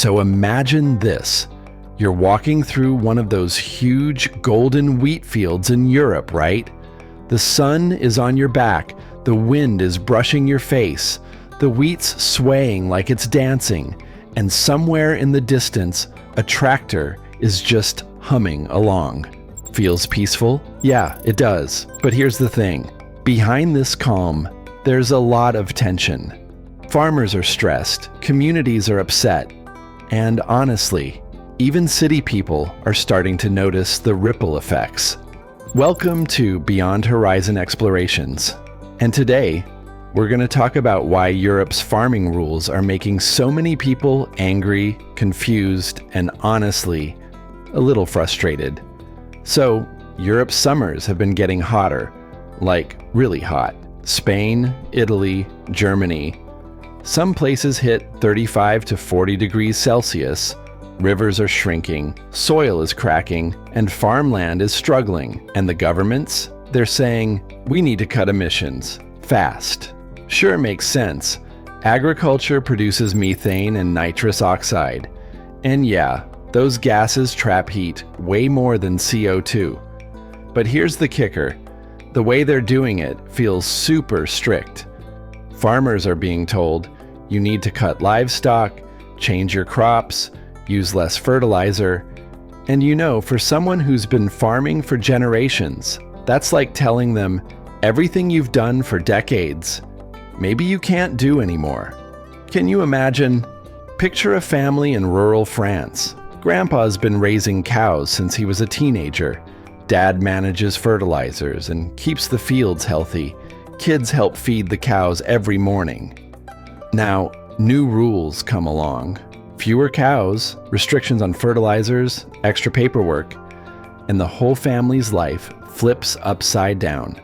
So imagine this. You're walking through one of those huge golden wheat fields in Europe, right? The sun is on your back, the wind is brushing your face, the wheat's swaying like it's dancing, and somewhere in the distance, a tractor is just humming along. Feels peaceful? Yeah, it does. But here's the thing. Behind this calm, there's a lot of tension. Farmers are stressed, communities are upset, and honestly, even city people are starting to notice the ripple effects. Welcome to Beyond Horizon Explorations. And today, we're going to talk about why Europe's farming rules are making so many people angry, confused, and honestly, a little frustrated. So, Europe's summers have been getting hotter, like really hot. Spain, Italy, Germany. Some places hit 35 to 40 degrees Celsius. Rivers are shrinking, soil is cracking, and farmland is struggling. And the governments? They're saying, we need to cut emissions. Fast. Sure, makes sense. Agriculture produces methane and nitrous oxide. And yeah, those gases trap heat way more than CO2. But here's the kicker. The way they're doing it feels super strict. Farmers are being told, you need to cut livestock, change your crops, use less fertilizer. And for someone who's been farming for generations, that's like telling them everything you've done for decades, maybe you can't do anymore. Can you imagine? Picture a family in rural France. Grandpa's been raising cows since he was a teenager. Dad manages fertilizers and keeps the fields healthy. Kids help feed the cows every morning. Now, new rules come along. Fewer cows, restrictions on fertilizers, extra paperwork, and the whole family's life flips upside down.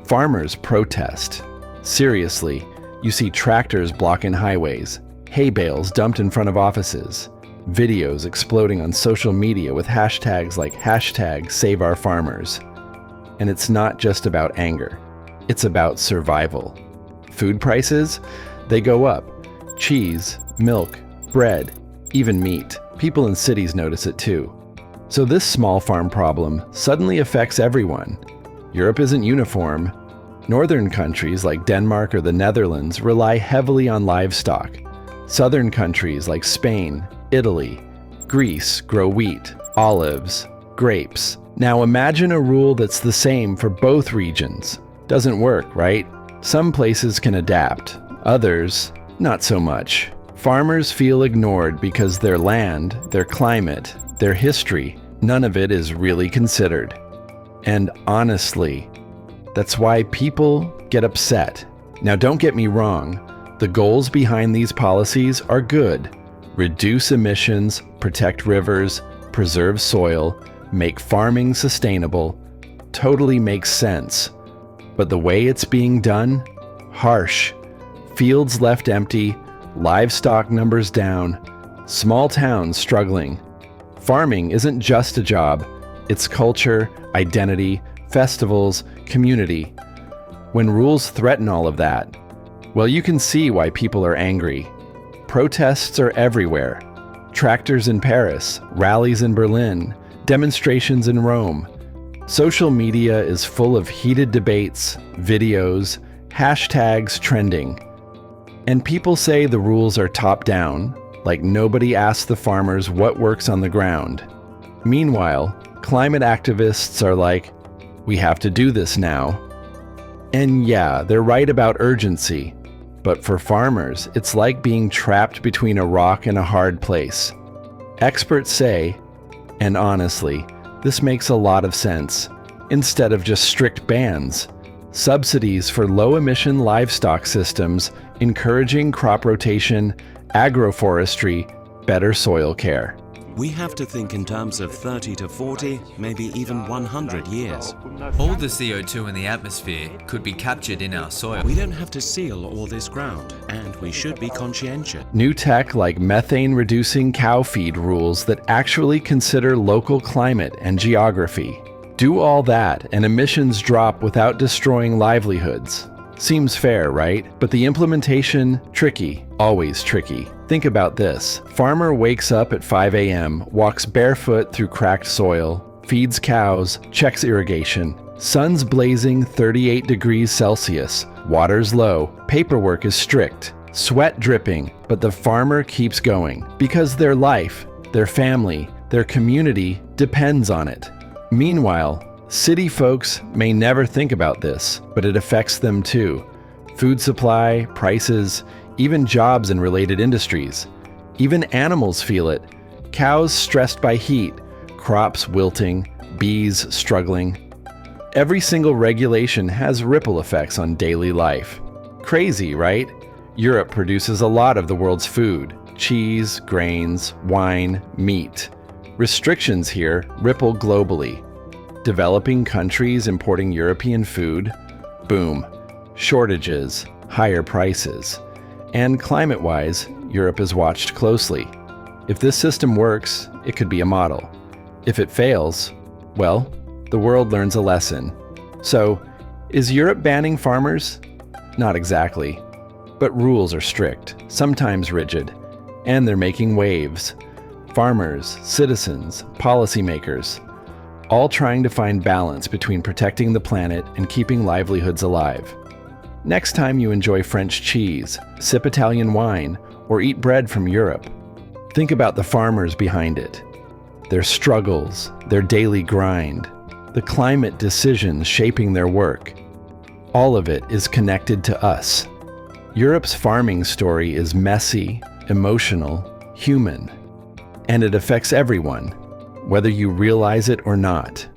Farmers protest. Seriously, you see tractors blocking highways, hay bales dumped in front of offices, videos exploding on social media with hashtags like #SaveOurFarmers. And it's not just about anger. It's about survival. Food prices? They go up. Cheese, milk, bread, even meat. People in cities notice it too. So this small farm problem suddenly affects everyone. Europe isn't uniform. Northern countries like Denmark or the Netherlands rely heavily on livestock. Southern countries like Spain, Italy, Greece grow wheat, olives, grapes. Now imagine a rule that's the same for both regions. Doesn't work, right? Some places can adapt, others not so much. Farmers feel ignored because their land, their climate, their history, none of it is really considered. And honestly, that's why people get upset. Now don't get me wrong, the goals behind these policies are good. Reduce emissions, protect rivers, preserve soil, make farming sustainable. Totally makes sense. But the way it's being done? Harsh. Fields left empty, livestock numbers down, small towns struggling. Farming isn't just a job, it's culture, identity, festivals, community. When rules threaten all of that, well, you can see why people are angry. Protests are everywhere. Tractors in Paris, rallies in Berlin, demonstrations in Rome. Social media is full of heated debates, videos, hashtags trending. And people say the rules are top-down, like nobody asks the farmers what works on the ground. Meanwhile, climate activists are like, we have to do this now. And yeah, they're right about urgency. But for farmers, it's like being trapped between a rock and a hard place. Experts say, and honestly, this makes a lot of sense, instead of just strict bans, subsidies for low-emission livestock systems, encouraging crop rotation, agroforestry, better soil care. We have to think in terms of 30 to 40, maybe even 100 years. All the CO2 in the atmosphere could be captured in our soil. We don't have to seal all this ground, and we should be conscientious. New tech like methane-reducing cow feed rules that actually consider local climate and geography. Do all that, and emissions drop without destroying livelihoods. Seems fair, right? But the implementation, tricky, always tricky. Think about this. Farmer wakes up at 5 a.m., walks barefoot through cracked soil, feeds cows, checks irrigation. Sun's blazing 38 degrees Celsius, water's low, paperwork is strict, sweat dripping, but the farmer keeps going because their life, their family, their community depends on it. Meanwhile, city folks may never think about this, but it affects them too. Food supply, prices, even jobs in related industries. Even animals feel it. Cows stressed by heat, crops wilting, bees struggling. Every single regulation has ripple effects on daily life. Crazy, right? Europe produces a lot of the world's food: cheese, grains, wine, meat. Restrictions here ripple globally. Developing countries importing European food, boom, shortages, higher prices. And climate-wise, Europe is watched closely. If this system works, it could be a model. If it fails, well, the world learns a lesson. So, is Europe banning farmers? Not exactly. But rules are strict, sometimes rigid, and they're making waves. Farmers, citizens, policymakers, all trying to find balance between protecting the planet and keeping livelihoods alive. Next time you enjoy French cheese, sip Italian wine, or eat bread from Europe, think about the farmers behind it, their struggles, their daily grind, the climate decisions shaping their work. All of it is connected to us. Europe's farming story is messy, emotional, human, and it affects everyone, whether you realize it or not.